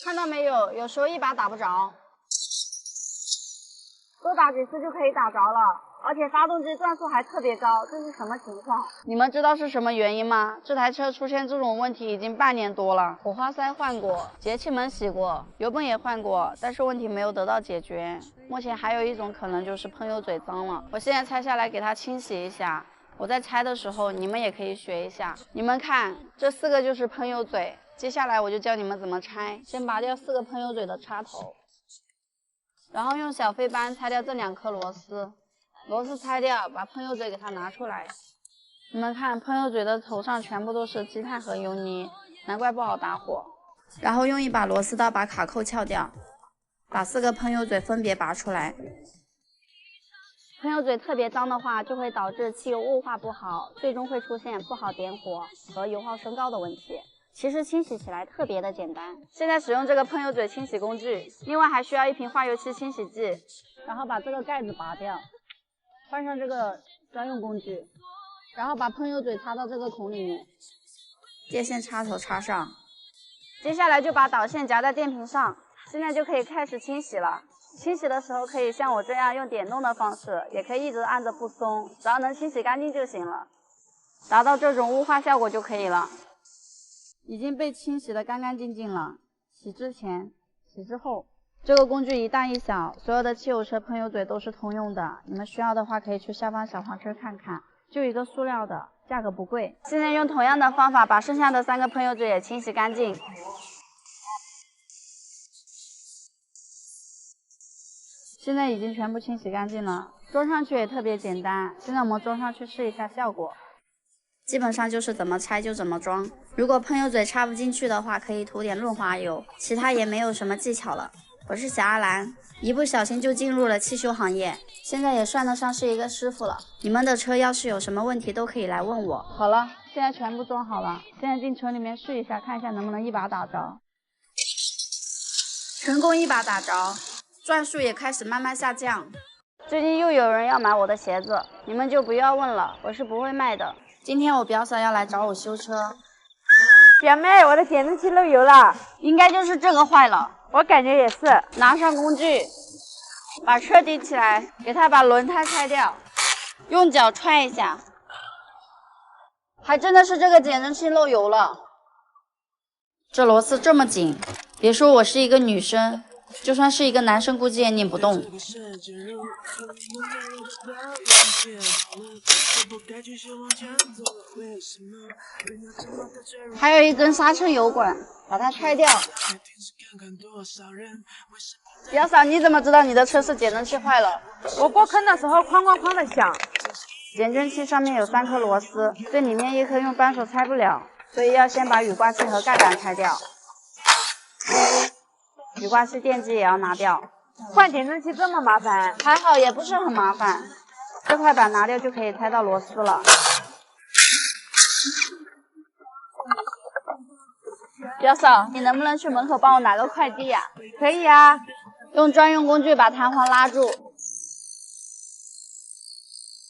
看到没有？有时候一把打不着，多打几次就可以打着了，而且发动机转速还特别高，这是什么情况？你们知道是什么原因吗？这台车出现这种问题已经半年多了，火花塞换过，节气门洗过，油泵也换过，但是问题没有得到解决。目前还有一种可能就是喷油嘴脏了，我现在拆下来给它清洗一下。我在拆的时候，你们也可以学一下。你们看，这4个就是喷油嘴。接下来我就教你们怎么拆。先拔掉4个喷油嘴的插头，然后用小飞扳拆掉这2颗螺丝。螺丝拆掉，把喷油嘴给它拿出来。你们看，喷油嘴的头上全部都是积碳和油泥，难怪不好打火。然后用一把螺丝刀把卡扣撬掉，把4个喷油嘴分别拔出来。喷油嘴特别脏的话，就会导致汽油雾化不好，最终会出现不好点火和油耗升高的问题。其实清洗起来特别的简单。现在使用这个喷油嘴清洗工具，另外还需要一瓶化油漆清洗剂，然后把这个盖子拔掉，换上这个专用工具，然后把喷油嘴插到这个孔里面，电线插头插上，接下来就把导线夹在电瓶上，现在就可以开始清洗了。清洗的时候可以像我这样用点动的方式，也可以一直按着不松，只要能清洗干净就行了，达到这种雾化效果就可以了。已经被清洗得干干净净了，洗之前、洗之后，这个工具一大一小，所有的汽油车喷油嘴都是通用的。你们需要的话可以去下方小黄车看看，就一个塑料的，价格不贵。现在用同样的方法把剩下的3个喷油嘴也清洗干净。现在已经全部清洗干净了，装上去也特别简单。现在我们装上去试一下效果。基本上就是怎么拆就怎么装。如果喷油嘴插不进去的话，可以涂点润滑油，其他也没有什么技巧了。我是小阿兰，一不小心就进入了汽修行业，现在也算得上是一个师傅了。你们的车要是有什么问题都可以来问我。好了，现在全部装好了，现在进车里面试一下，看一下能不能一把打着。成功一把打着，转速也开始慢慢下降。最近又有人要买我的鞋子，你们就不要问了，我是不会卖的。今天我表嫂要来找我修车。表妹，我的减震器漏油了，应该就是这个坏了，我感觉也是。拿上工具，把车顶起来，给它把轮胎拆掉，用脚踹一下，还真的是这个减震器漏油了。这螺丝这么紧，别说我是一个女生，就算是一个男生估计也拧不动。还有一根刹车油管，把它拆掉。表嫂，你怎么知道你的车是减震器坏了？我过坑的时候哐哐哐的响。减震器上面有3颗螺丝，最里面1颗用扳手拆不了，所以要先把雨刮器和盖板拆掉。雨刮器电机也要拿掉。换减震器这么麻烦？还好也不是很麻烦，这块板拿掉就可以拆到螺丝了。表嫂，你能不能去门口帮我拿个快递呀？可以啊，用专用工具把弹簧拉住，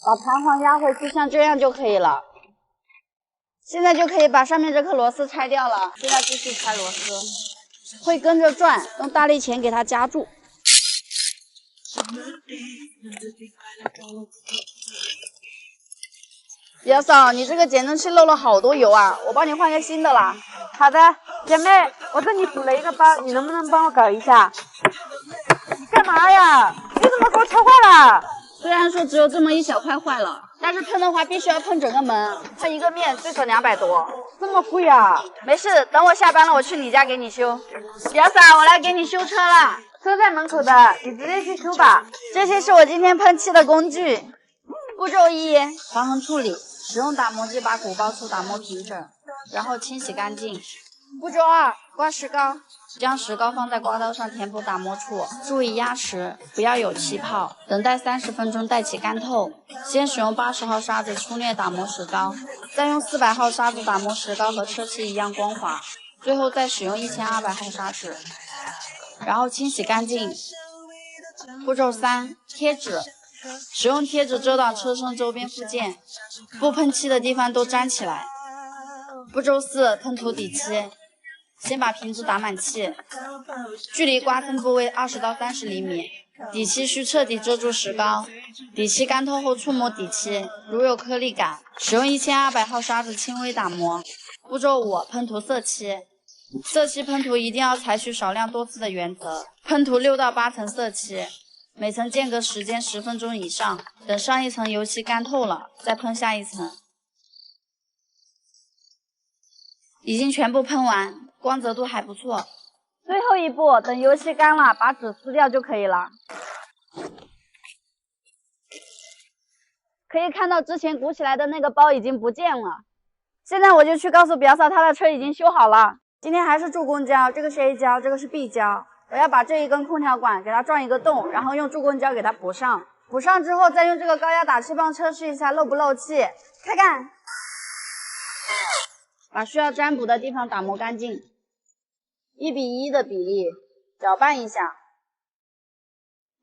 把弹簧压回去，像这样就可以了。现在就可以把上面这颗螺丝拆掉了。现在继续拆螺丝，会跟着转，用大力钳给它夹住。表嫂，你这个减震器漏了好多油啊，我帮你换个新的啦。好的，姐妹，我这里补了一个包，你能不能帮我搞一下？你干嘛呀？你怎么给我拆坏了？虽然说只有这么一小块坏了，但是喷的话必须要喷整个门，喷一个面最少200多。这么贵啊？没事，等我下班了我去你家给你修。表嫂，我来给你修车了。车在门口的，你直接去修吧。这些是我今天喷漆的工具。步骤1：划痕处理，使用打磨机把鼓包处打磨平整，然后清洗干净。步骤2：刮石膏，将石膏放在刮刀上填补打磨处，注意压实，不要有气泡。等待30分钟待其干透。先使用80号刷子粗略打磨石膏，再用400号刷子打磨石膏和车漆一样光滑，最后再使用1200号刷子，然后清洗干净。步骤3：贴纸，使用贴纸遮挡车身周边附件，不喷漆的地方都粘起来。步骤4：喷涂底漆，先把瓶子打满气，距离刮蹭部位20到30厘米，底漆需彻底遮住石膏。底漆干透后触摸底漆，如有颗粒感，使用1200号刷子轻微打磨。步骤5：喷涂色漆。色漆喷涂一定要采取少量多次的原则，喷涂6到8层色漆，每层间隔时间10分钟以上，等上一层油漆干透了，再喷下一层。已经全部喷完，光泽度还不错。最后一步，等油漆干了，把纸撕掉就可以了。可以看到之前鼓起来的那个包已经不见了。现在我就去告诉表嫂，她的车已经修好了。今天还是助攻胶，这个是 A 胶，这个是 B 胶。我要把这一根空调管给它撞一个洞，然后用助攻胶给它补上。补上之后，再用这个高压打气棒测试一下漏不漏气。开干！把需要粘补的地方打磨干净，1:1的比例，搅拌一下，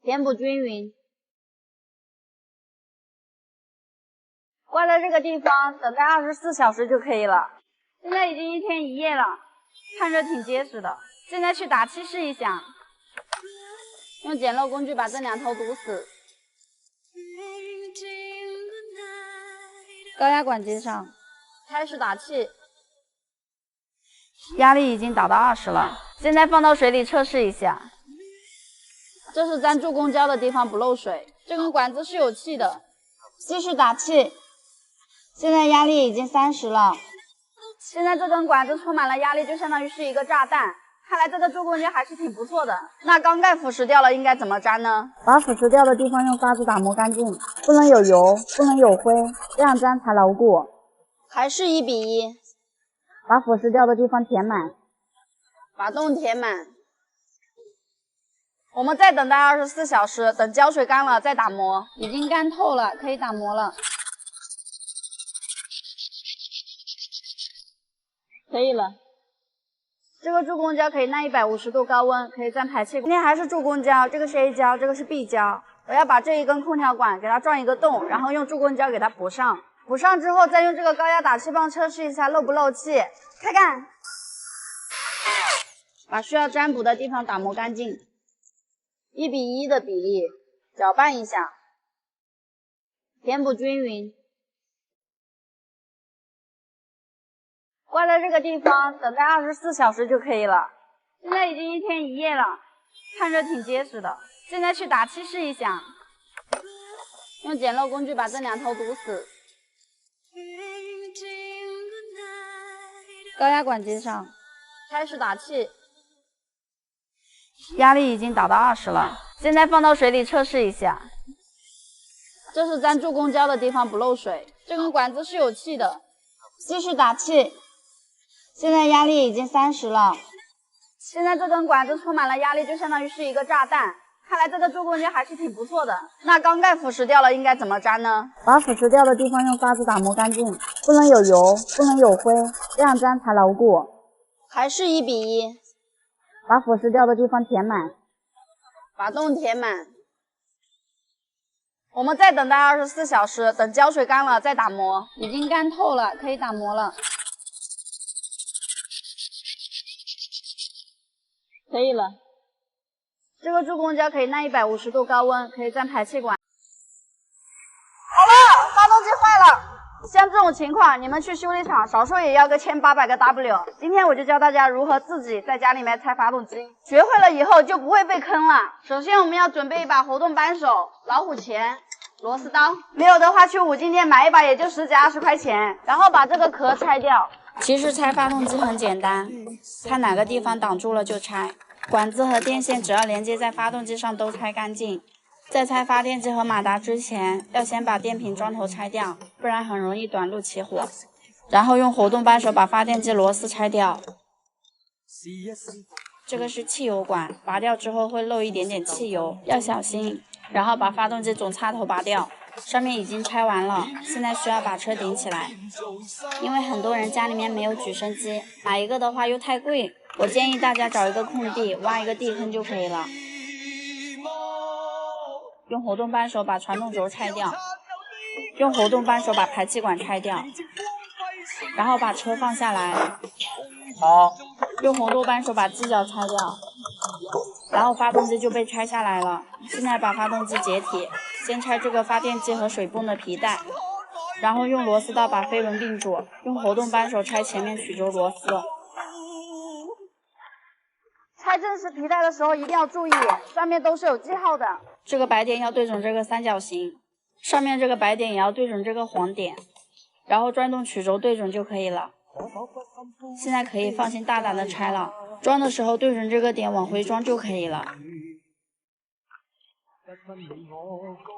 填补均匀。挂在这个地方，等待24小时就可以了。现在已经1天1夜了，看着挺结实的。现在去打气试一下，用简陋工具把这2头堵死。高压管接上，开始打气。压力已经达到20了，现在放到水里测试一下。这是粘助攻胶的地方不漏水，这根管子是有气的。继续打气，现在压力已经30了。现在这根管子充满了压力，就相当于是一个炸弹。看来这个助攻胶还是挺不错的。那缸盖腐蚀掉了应该怎么粘呢？把腐蚀掉的地方用刷子打磨干净，不能有油，不能有灰，这样粘才牢固。还是1:1。把腐蚀掉的地方填满，把洞填满。我们再等待24小时，等胶水干了再打磨。已经干透了，可以打磨了。可以了。这个助攻胶可以耐150度高温，可以粘排气管。今天还是助攻胶，这个是 A 胶，这个是 B 胶。我要把这一根空调管给它撞一个洞，然后用助攻胶给它补上。补上之后，再用这个高压打气棒测试一下漏不漏气。开干！把需要粘补的地方打磨干净，1:1的比例，搅拌一下，填补均匀。挂在这个地方，等待24小时就可以了。现在已经1天1夜了，看着挺结实的。现在去打气试一下，用简陋工具把这2头堵死。高压管接上，开始打气。压力已经达到20了，现在放到水里测试一下。这是粘助攻胶的地方不漏水，这根管子是有气的。继续打气，现在压力已经30了。现在这根管子充满了压力，就相当于是一个炸弹。看来这个助攻胶还是挺不错的。那缸盖腐蚀掉了应该怎么粘呢？把腐蚀掉的地方用刷子打磨干净，不能有油，不能有灰，这样粘才牢固。还是1:1。把腐蚀掉的地方填满，把洞填满。我们再等待24小时，等胶水干了再打磨。已经干透了，可以打磨了。可以了。这个助攻胶可以耐150度高温，可以粘排气管。好了，发动机坏了。像这种情况，你们去修理厂少说也要个1800个 W。今天我就教大家如何自己在家里面拆发动机，学会了以后就不会被坑了。首先我们要准备一把活动扳手、老虎钳、螺丝刀，没有的话去五金店买一把也就10几20块钱。然后把这个壳拆掉。其实拆发动机很简单，看哪个地方挡住了就拆。管子和电线只要连接在发动机上都拆干净。在拆发电机和马达之前，要先把电瓶装头拆掉，不然很容易短路起火。然后用活动扳手把发电机螺丝拆掉。这个是汽油管，拔掉之后会漏一点点汽油，要小心。然后把发动机总插头拔掉，上面已经拆完了，现在需要把车顶起来。因为很多人家里面没有举升机，买一个的话又太贵，我建议大家找一个空地，挖一个地坑就可以了。用活动扳手把传动轴拆掉，用活动扳手把排气管拆掉，然后把车放下来。好，用红豆扳手把机脚拆掉，然后发动机就被拆下来了。现在把发动机解体，先拆这个发电机和水泵的皮带，然后用螺丝刀把飞轮定住，用活动扳手拆前面曲轴螺丝。拆正时皮带的时候一定要注意，上面都是有记号的。这个白点要对准这个三角形，上面这个白点也要对准这个黄点，然后转动曲轴对准就可以了。现在可以放心大胆的拆了，装的时候对准这个点往回装就可以了。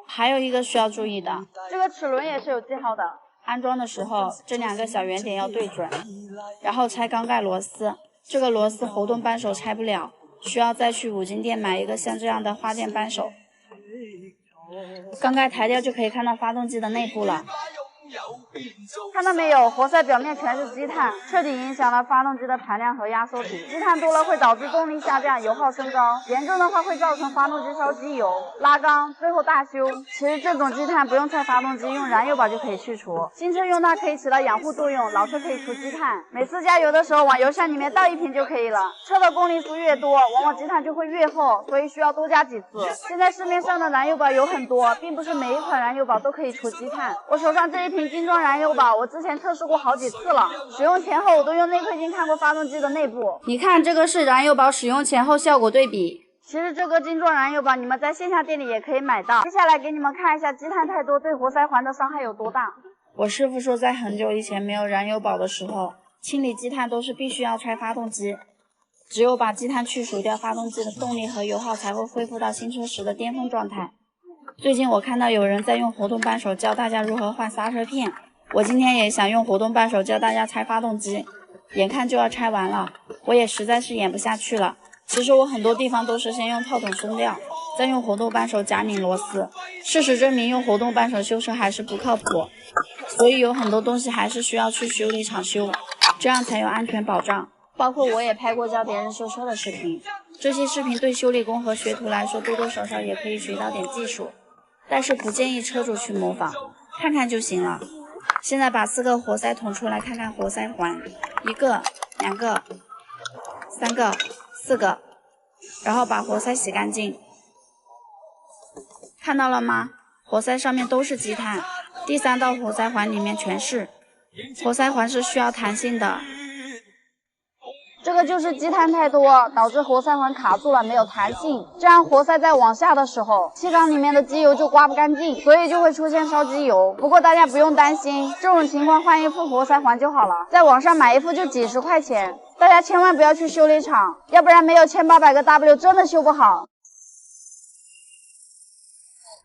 还有一个需要注意的，这个齿轮也是有记号的。安装的时候，这2个小圆点要对准，然后拆缸盖螺丝。这个螺丝活动扳手拆不了，需要再去5金店买一个像这样的花电扳手。缸盖抬掉就可以看到发动机的内部了。看到没有，活塞表面全是积碳，彻底影响了发动机的排量和压缩比。积碳多了会导致动力下降，油耗升高，严重的话会造成发动机烧机油、拉缸，最后大修。其实这种积碳不用拆发动机，用燃油宝就可以去除。新车用它可以起到养护作用，老车可以除积碳。每次加油的时候往油箱里面倒1瓶就可以了。车的公里数越多，往往积碳就会越厚，所以需要多加几次。现在市面上的燃油宝有很多，并不是每一款燃油宝都可以除积碳。我手上这一瓶精装燃油宝，我之前测试过好几次了，使用前后我都用内窥镜看过发动机的内部。你看这个是燃油宝使用前后效果对比。其实这个精装燃油宝你们在线下店里也可以买到。接下来给你们看一下积碳太多对活塞环的伤害有多大。我师傅说在很久以前没有燃油宝的时候，清理积碳都是必须要拆发动机，只有把积碳去除掉，发动机的动力和油耗才会恢复到新车时的巅峰状态。最近我看到有人在用活动扳手教大家如何换刹车片，我今天也想用活动扳手教大家拆发动机，眼看就要拆完了，我也实在是演不下去了。其实我很多地方都是先用套筒松掉，再用活动扳手夹拧螺丝。事实证明用活动扳手修车还是不靠谱，所以有很多东西还是需要去修理厂修，这样才有安全保障。包括我也拍过教别人修车的视频，这些视频对修理工和学徒来说多多少少也可以学到点技术，但是不建议车主去模仿，看看就行了。现在把4个活塞捅出来看看活塞环，1个、2个、3个、4个，然后把活塞洗干净。看到了吗？活塞上面都是积碳，第3道活塞环里面全是。活塞环是需要弹性的，这个就是积碳太多，导致活塞环卡住了，没有弹性，这样活塞在往下的时候，气缸里面的机油就刮不干净，所以就会出现烧机油。不过大家不用担心，这种情况换一副活塞环就好了，在网上买一副就几10块钱，大家千万不要去修理厂，要不然没有1800个 W 真的修不好。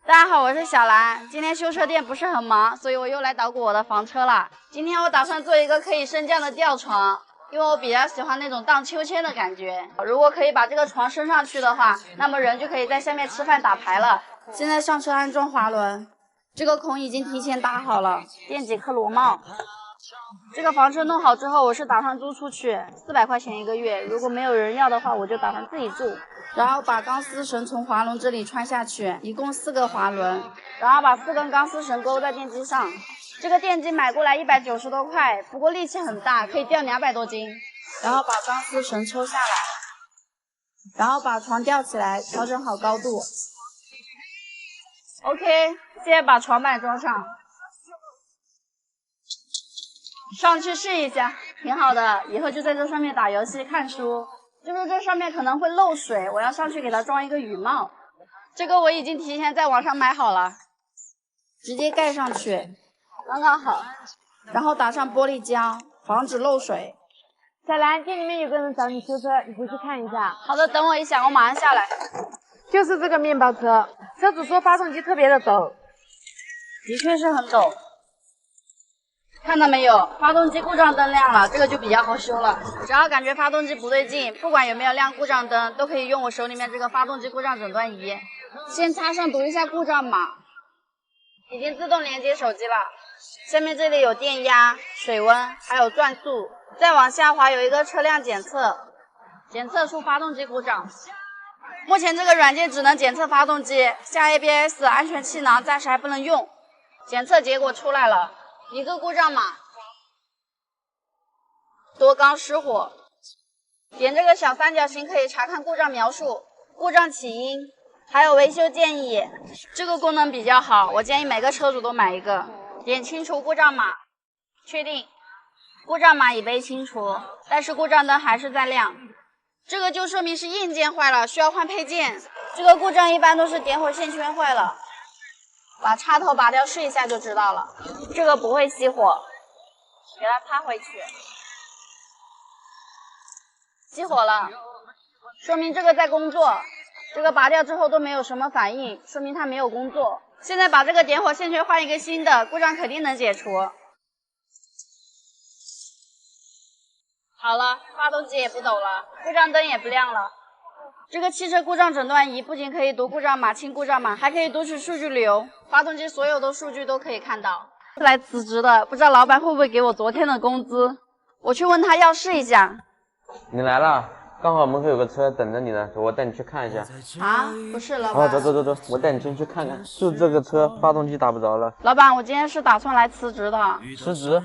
大家好，我是小兰。今天修车店不是很忙，所以我又来捣鼓我的房车了。今天我打算做一个可以升降的吊床，因为我比较喜欢那种荡秋千的感觉。如果可以把这个床升上去的话，那么人就可以在下面吃饭打牌了。现在上车安装滑轮，这个孔已经提前打好了，电几颗螺帽。这个房车弄好之后，我是打算租出去，400块钱1个月。如果没有人要的话，我就打算自己住。然后把钢丝绳从滑轮这里穿下去，一共4个滑轮，然后把4根钢丝绳勾在电机上。这个电机买过来190多块，不过力气很大，可以吊200多斤。然后把钢丝绳抽下来，然后把床吊起来，调整好高度。OK， 现在把床板装上。上去试一下，挺好的，以后就在这上面打游戏看书。就是这上面可能会漏水，我要上去给它装一个雨帽。这个我已经提前在网上买好了，直接盖上去，刚刚好。然后打上玻璃胶，防止漏水。小兰，店里面有个人找你修车，你回去看一下。好的，等我一下，我马上下来。就是这个面包车，车主说发动机特别的抖。的确是很抖。看到没有，发动机故障灯亮了，这个就比较好修了。只要感觉发动机不对劲，不管有没有亮故障灯，都可以用我手里面这个发动机故障诊断仪。先插上读一下故障码，已经自动连接手机了。下面这里有电压、水温，还有转速。再往下滑有一个车辆检测，检测出发动机故障。目前这个软件只能检测发动机，像 ABS、安全气囊暂时还不能用。检测结果出来了。一个故障码，多缸失火。点这个小三角形可以查看故障描述、故障起因，还有维修建议。这个功能比较好，我建议每个车主都买一个。点清除故障码，确定故障码已被清除，但是故障灯还是在亮，这个就说明是硬件坏了，需要换配件。这个故障一般都是点火线圈坏了，把插头拔掉试一下就知道了。这个不会熄火，给它插回去。熄火了，说明这个在工作。这个拔掉之后都没有什么反应，说明它没有工作。现在把这个点火线圈换一个新的，故障肯定能解除。好了，发动机也不抖了，故障灯也不亮了。这个汽车故障诊断仪不仅可以读故障码、清故障码，还可以读取数据流，发动机所有的数据都可以看到。来辞职的，不知道老板会不会给我昨天的工资？我去问他要试一下。你来了，刚好门口有个车等着你呢，走，我带你去看一下。啊，不是老板。走，我带你进去看看。就这个车，发动机打不着了。老板，我今天是打算来辞职的。辞职？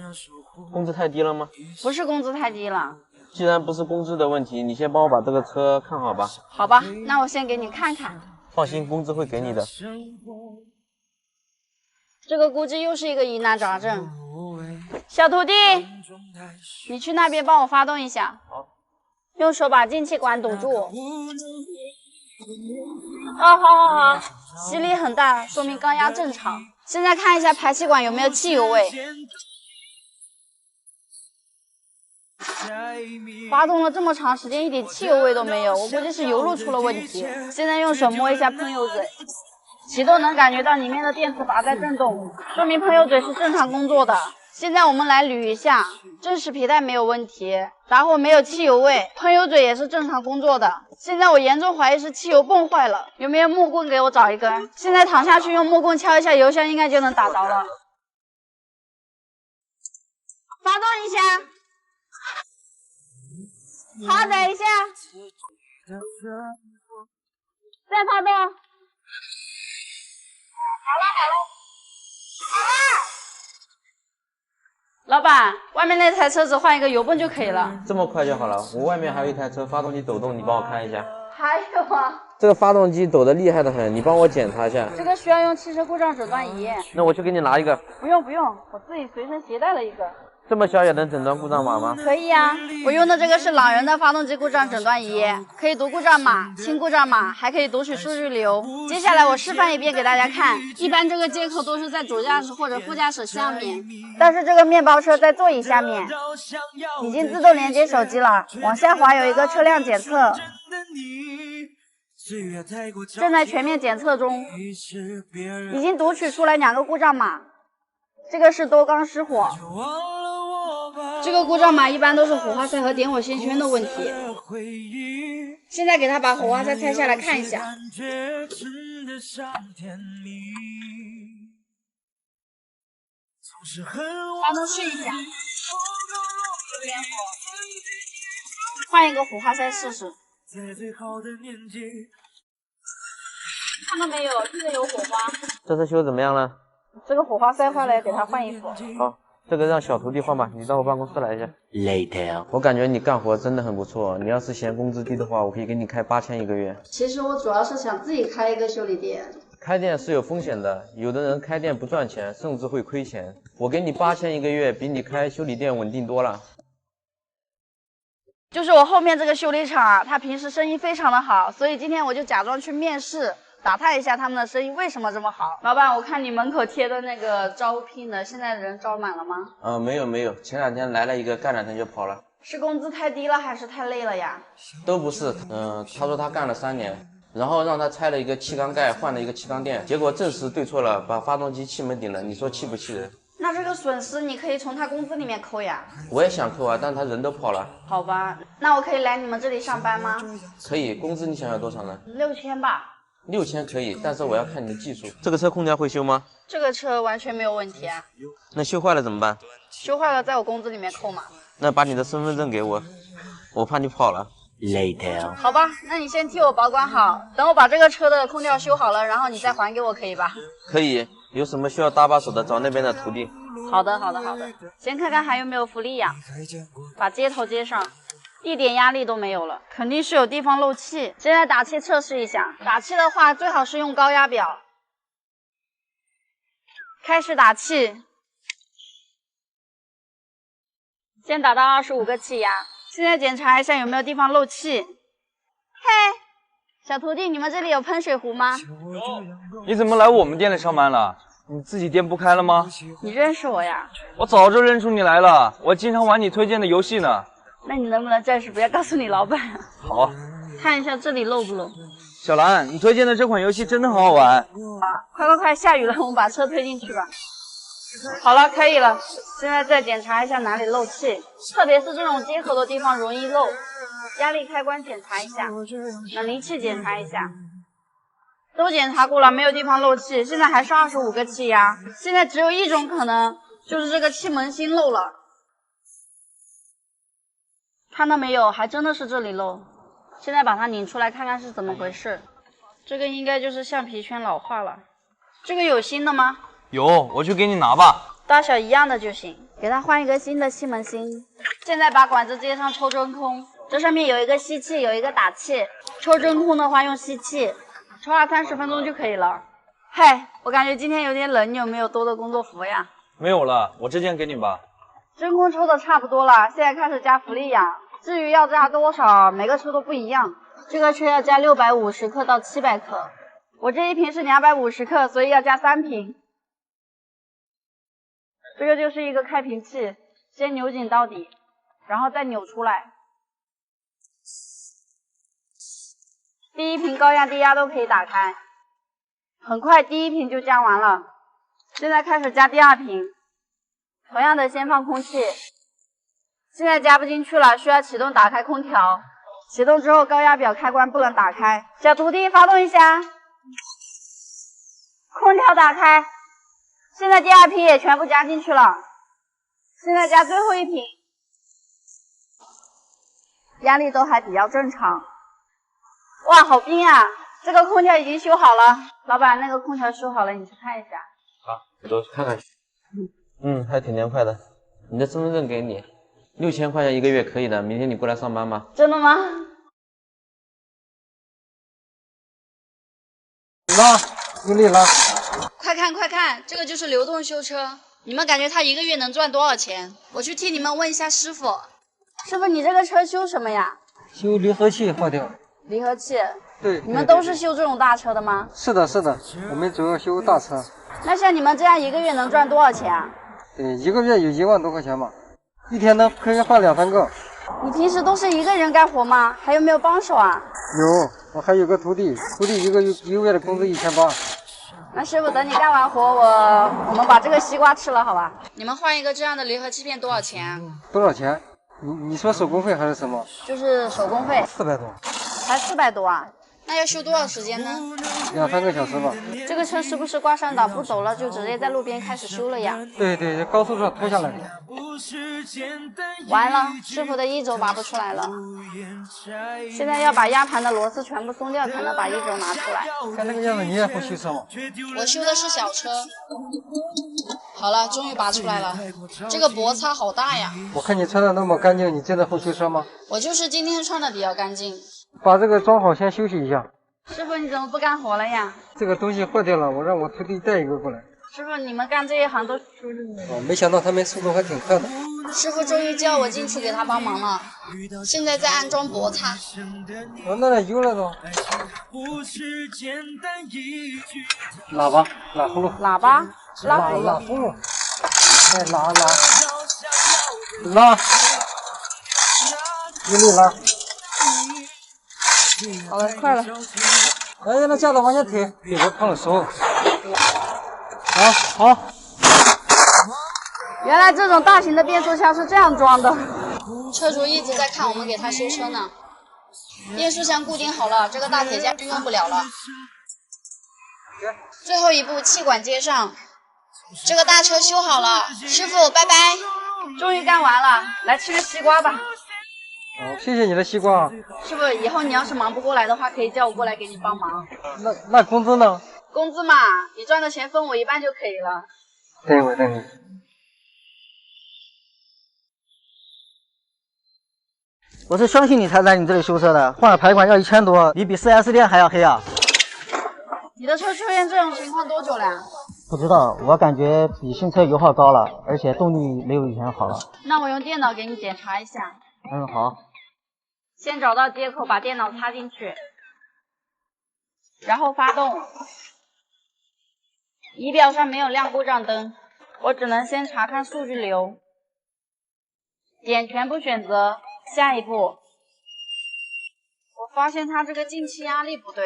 工资太低了吗？不是工资太低了。既然不是工资的问题，你先帮我把这个车看好吧。好吧，那我先给你看看。放心，工资会给你的。这个估计又是一个疑难杂症。小徒弟，你去那边帮我发动一下。好。用手把进气管堵住。好，吸力很大，说明高压正常。现在看一下排气管有没有汽油味。发动了这么长时间，一点汽油味都没有，我估计是油路出了问题。现在用手摸一下喷油嘴，启动能感觉到里面的电磁阀在震动，说明喷油嘴是正常工作的。现在我们来捋一下，正时皮带没有问题，打火没有汽油味，喷油嘴也是正常工作的。现在我严重怀疑是汽油泵坏了，有没有木棍给我找一根？现在躺下去用木棍敲一下油箱，应该就能打着了。发动一下。好，等一下，再发动。好了。老板，外面那台车子换一个油泵就可以了。这么快就好了？我外面还有一台车，发动机抖动，你帮我看一下。还有啊，这个发动机抖得厉害的很，你帮我检查一下。这个需要用汽车故障诊断仪。那我去给你拿一个。不用，我自己随身携带了一个。这么小也能诊断故障码吗？可以呀，我用的这个是朗人的发动机故障诊断仪，可以读故障码、清故障码，还可以读取数据流。接下来我示范一遍给大家看。一般这个接口都是在主驾驶或者副驾驶下面，但是这个面包车在座椅下面，已经自动连接手机了。往下滑有一个车辆检测，正在全面检测中，已经读取出来2个故障码。这个是多缸失火，这个故障码一般都是火花塞和点火线圈的问题。现在给他把火花塞拆下来看一下。发动试一下，换一个火花塞试试。看到没有？这个有火花。这次修怎么样了？这个火花塞坏了，给他换一副。好，这个让小徒弟换吧，你到我办公室来一下。Later， 我感觉你干活真的很不错，你要是嫌工资低的话，我可以给你开8000一个月。其实我主要是想自己开一个修理店。开店是有风险的，有的人开店不赚钱，甚至会亏钱。我给你8000一个月，比你开修理店稳定多了。就是我后面这个修理厂，他平时生意非常的好，所以今天我就假装去面试。打探一下他们的生意为什么这么好。老板，我看你门口贴的那个招聘的，现在人招满了吗？没有，前2天来了一个，干2天就跑了。是工资太低了还是太累了呀？都不是，他说他干了3年，然后让他拆了一个气缸盖，换了一个气缸垫，结果证实对错了，把发动机气门顶了，你说气不气人？那这个损失你可以从他工资里面扣呀。我也想扣啊，但他人都跑了。好吧，那我可以来你们这里上班吗？可以，工资你想要多少呢？6000吧。6000可以，但是我要看你的技术。这个车空调会修吗？这个车完全没有问题啊。那修坏了怎么办？修坏了在我工资里面扣嘛。那把你的身份证给我，我怕你跑了。Later， 好吧，那你先替我保管好，等我把这个车的空调修好了，然后你再还给我，可以吧？可以，有什么需要搭把手的，找那边的徒弟。好的，先看看还有没有福利呀。把接头接上。一点压力都没有了，肯定是有地方漏气。现在打气测试一下，打气的话最好是用高压表。开始打气，先打到25个气压。现在检查一下有没有地方漏气。嘿，小徒弟，你们这里有喷水壶吗？你怎么来我们店里上班了？你自己店不开了吗？你认识我呀？我早就认出你来了，我经常玩你推荐的游戏呢。那你能不能暂时不要告诉你老板啊？好，看一下这里漏不漏。小兰，你推荐的这款游戏真的很好玩。快，下雨了，我们把车推进去吧。好了，可以了。现在再检查一下哪里漏气，特别是这种接口的地方容易漏。压力开关检查一下，冷凝器检查一下，都检查过了，没有地方漏气。现在还是25个气压，现在只有一种可能，就是这个气门芯漏了。看到没有，还真的是这里漏。现在把它拧出来看看是怎么回事。这个应该就是橡皮圈老化了。这个有新的吗？有，我去给你拿吧。大小一样的就行，给它换一个新的气门芯。现在把管子接上抽真空，这上面有一个吸气，有一个打气。抽真空的话用吸气，抽20-30分钟就可以了。嘿，我感觉今天有点冷，你有没有多的工作服呀？没有了，我这件给你吧。真空抽的差不多了，现在开始加氟利氧。至于要加多少，每个车都不一样。这个车要加650克到700克，我这一瓶是250克，所以要加3瓶。这个就是一个开瓶器，先扭紧到底，然后再扭出来。第一瓶高压低压都可以打开，很快第一瓶就加完了。现在开始加第二瓶，同样的先放空气。现在加不进去了，需要启动打开空调。启动之后高压表开关不能打开，小徒弟发动一下，空调打开。现在第二瓶也全部加进去了，现在加最后一瓶，压力都还比较正常。哇，好冰啊！这个空调已经修好了，老板，那个空调修好了，你去看一下。好，我都看看去。还挺凉快的。你的身份证给你，6000块钱1个月可以的，明天你过来上班吗？真的吗？用力拉！快看，这个就是流动修车。你们感觉他1个月能赚多少钱？我去替你们问一下师傅。师傅，你这个车修什么呀？修离合器坏掉了。离合器？对。你们都是修这种大车的吗？是的，我们主要修大车。那像你们这样1个月能赚多少钱啊？1个月有1万多块钱吧，一天呢可以换2-3个。你平时都是一个人干活吗？还有没有帮手啊？有，我还有个徒弟一个月的工资1800。那师傅，等你干完活，我们把这个西瓜吃了，好吧？你们换一个这样的离合器片多少钱啊？多少钱？你说手工费还是什么？就是手工费。400多。才400多啊？那要修多少时间呢？2-3个小时吧。这个车是不是挂上档不走了，就直接在路边开始修了呀？对，高速上拖下来的。完了，师傅的1轴拔不出来了。现在要把压盘的螺丝全部松掉，才能把1轴拿出来。看这个样子，你也会修车吗？我修的是小车。好了，终于拔出来了。这个薄擦好大呀！我看你穿的那么干净，你真的会修车吗？我就是今天穿的比较干净。把这个装好，先休息一下。师傅，你怎么不干活了呀？这个东西坏掉了，我让我徒弟带一个过来。师傅，你们干这一行都没想到他们速度还挺快的。师傅终于叫我进去给他帮忙了，现在在安装薄擦。那油了都。喇叭，拉葫芦。喇叭，拉葫芦。哎，拉，用力拉。好了，快了。哎，让架子往下推，别碰了手。好。原来这种大型的变速箱是这样装的。车主一直在看我们给他修车呢。变速箱固定好了，这个大铁架就用不了了。最后一步，气管接上。这个大车修好了，师傅拜拜。终于干完了，来吃个西瓜吧。好，谢谢你的西瓜。师傅，以后你要是忙不过来的话，可以叫我过来给你帮忙。那工资呢？工资嘛，你赚的钱分我一半就可以了。等你。我是相信你才来你这里修车的，换个排管要1000多，你比 4S 店还要黑啊！你的车出现这种情况多久了呀？不知道，我感觉比新车油耗高了，而且动力没有以前好了。那我用电脑给你检查一下。嗯，好。先找到接口，把电脑插进去，然后发动。仪表上没有亮故障灯，我只能先查看数据流。点全部选择，下一步。我发现它这个进气压力不对，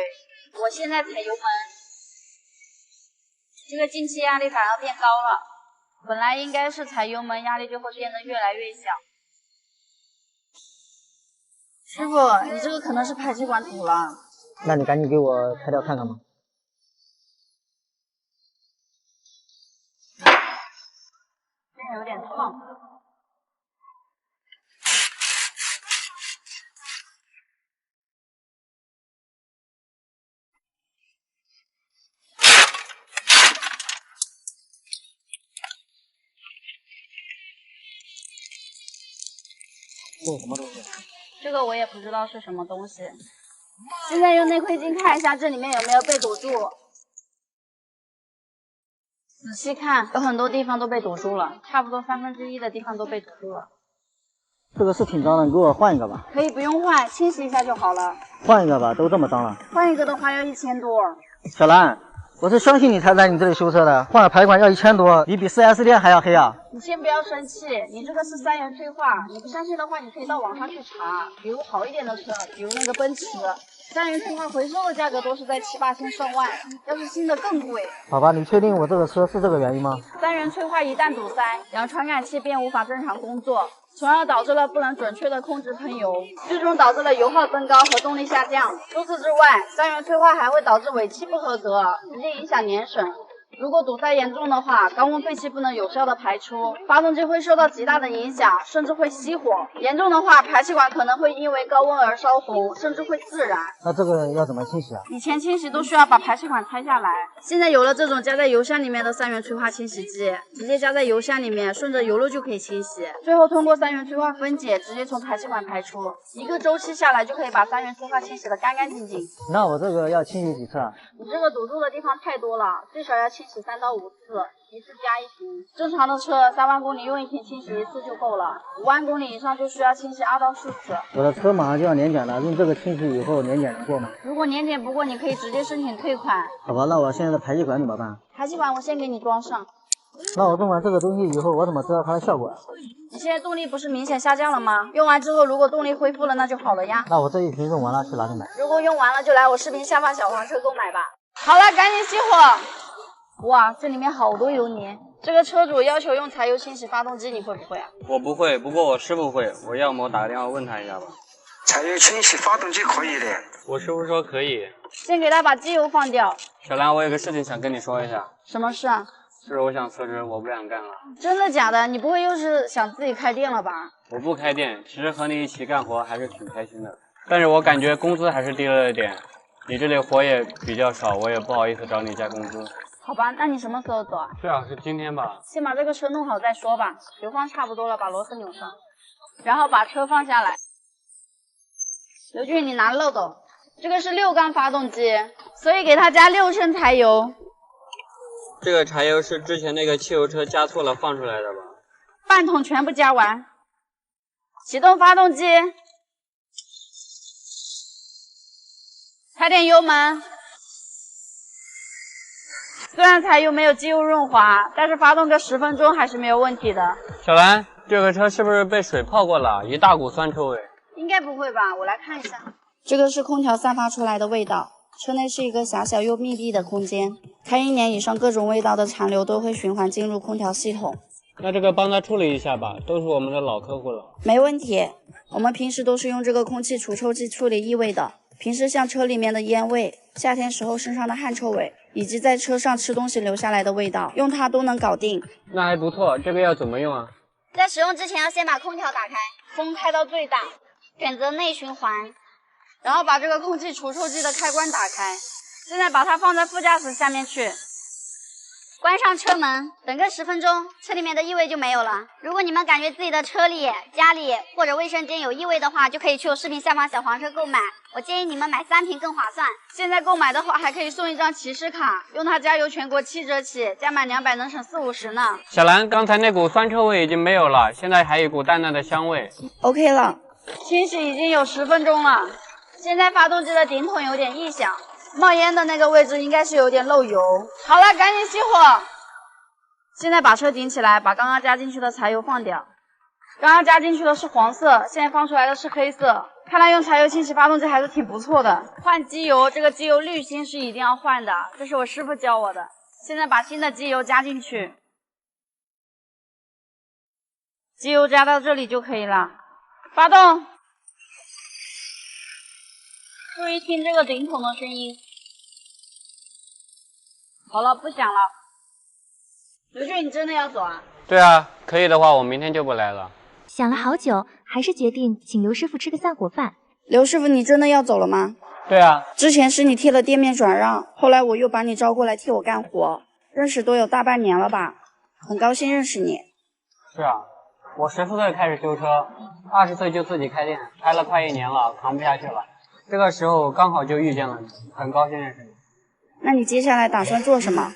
我现在踩油门，这个进气压力反而变高了。本来应该是踩油门压力就会变得越来越小。师傅，你这个可能是排气管堵了。那你赶紧给我拆掉看看吧。现在有点烫。这是什么东西？这个我也不知道是什么东西。现在用内窥镜看一下这里面有没有被堵住。仔细看，有很多地方都被堵住了，差不多1/3的地方都被堵住了。这个是挺脏的，你给我换一个吧。可以不用换，清洗一下就好了。换一个吧，都这么脏了。换一个的话要1000多。小兰，我是相信你才来你这里修车的，换个排管要1000多，你比 4S 店还要黑啊！你先不要生气，你这个是3元退化，你不相信的话，你可以到网上去查，比如好一点的车，比如那个奔驰，3元退化回收的价格都是在7、8千上万，要是新的更贵。好吧，你确定我这个车是这个原因吗3元催化一旦堵塞，氧传感器便无法正常工作，从而导致了不能准确的控制喷油，最终导致了油耗增高和动力下降。除此之外，3元催化还会导致尾气不合格，直接影响年审。如果堵塞严重的话，高温废气不能有效的排出，发动机会受到极大的影响，甚至会熄火。严重的话，排气管可能会因为高温而烧红，甚至会自燃。那这个要怎么清洗啊？以前清洗都需要把排气管拆下来，现在有了这种加在油箱里面的3元催化清洗剂，直接加在油箱里面，顺着油路就可以清洗，最后通过3元催化分解，直接从排气管排出。一个周期下来就可以把3元催化清洗得干干净净。那我这个要清洗几次啊？你这个堵住的地方太多了，最少要清洗3到5次，一次加1瓶。正常的车3万公里用1瓶清洗1次就够了，5万公里以上就需要清洗2到4次。我的车马上就要年检了，用这个清洗以后年检能过吗？如果年检不过，你可以直接申请退款。好吧，那我现在的排气管怎么办？排气管我先给你装上。那我用完这个东西以后，我怎么知道它的效果啊？你现在动力不是明显下降了吗？用完之后，如果动力恢复了，那就好了呀。那我这一瓶用完了去哪里买？如果用完了，就来我视频下方小黄车购买吧。好了，赶紧熄火。哇，这里面好多油泥。这个车主要求用柴油清洗发动机，你会不会啊？我不会，不过我师傅会，我要么我打个电话问他一下吧。柴油清洗发动机可以的。我师傅说可以。先给他把机油放掉。小兰，我有个事情想跟你说一下。什么事啊？是我想辞职，我不想干了。真的假的？你不会又是想自己开店了吧？我不开店，其实和你一起干活还是挺开心的，但是我感觉工资还是低了一点，你这里活也比较少，我也不好意思找你加工资。好吧，那你什么时候走啊？最好是今天吧。先把这个车弄好再说吧。油放差不多了，把螺丝扭上，然后把车放下来。刘俊，你拿漏斗。这个是6缸发动机，所以给它加6升柴油。这个柴油是之前那个汽油车加错了放出来的吧？半桶全部加完。启动发动机，踩点油门。虽然柴油没有机油润滑，但是发动个10分钟还是没有问题的。小兰，这个车是不是被水泡过了？一大股酸臭味。应该不会吧？我来看一下。这个是空调散发出来的味道。车内是一个狭小又密闭的空间，开1年以上，各种味道的残留都会循环进入空调系统。那这个帮他处理一下吧，都是我们的老客户了。没问题，我们平时都是用这个空气除臭剂处理异味的。平时像车里面的烟味，夏天时候身上的汗臭味，以及在车上吃东西留下来的味道，用它都能搞定。那还不错，这个要怎么用啊？在使用之前要先把空调打开，风开到最大，选择内循环，然后把这个空气除臭剂的开关打开。现在把它放在副驾驶下面去，关上车门，等个10分钟，车里面的异味就没有了。如果你们感觉自己的车里、家里或者卫生间有异味的话，就可以去我视频下方小黄车购买。我建议你们买3瓶更划算。现在购买的话，还可以送一张骑士卡，用它加油全国7折起，加满200能省40-50呢。小兰，刚才那股酸臭味已经没有了，现在还有一股淡淡的香味。OK 了，清洗已经有10分钟了。现在发动机的顶筒有点异响。冒烟的那个位置应该是有点漏油。好了，赶紧熄火。现在把车顶起来，把刚刚加进去的柴油放掉。刚刚加进去的是黄色，现在放出来的是黑色。看来用柴油清洗发动机还是挺不错的。换机油，这个机油滤芯是一定要换的，这是我师傅教我的。现在把新的机油加进去，机油加到这里就可以了。发动。注意听这个顶筒的声音。好了，不响了。刘俊，你真的要走啊？对啊，可以的话，我明天就不来了。想了好久，还是决定请刘师傅吃个散伙饭。刘师傅，你真的要走了吗？对啊，之前是你替了店面转让，后来我又把你招过来替我干活，认识都有大半年了吧？很高兴认识你。是啊，我14岁开始修车，20岁就自己开店，开了快1年了，扛不下去了。这个时候刚好就遇见了你，很高兴认识你。那你接下来打算做什么？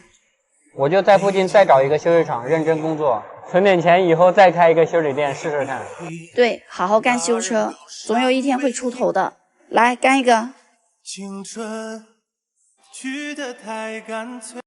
我就在附近再找一个修理厂认真工作，存点钱，以后再开一个修理店试试看。对，好好干修车，总有一天会出头的。来，干一个。青春去得太干脆。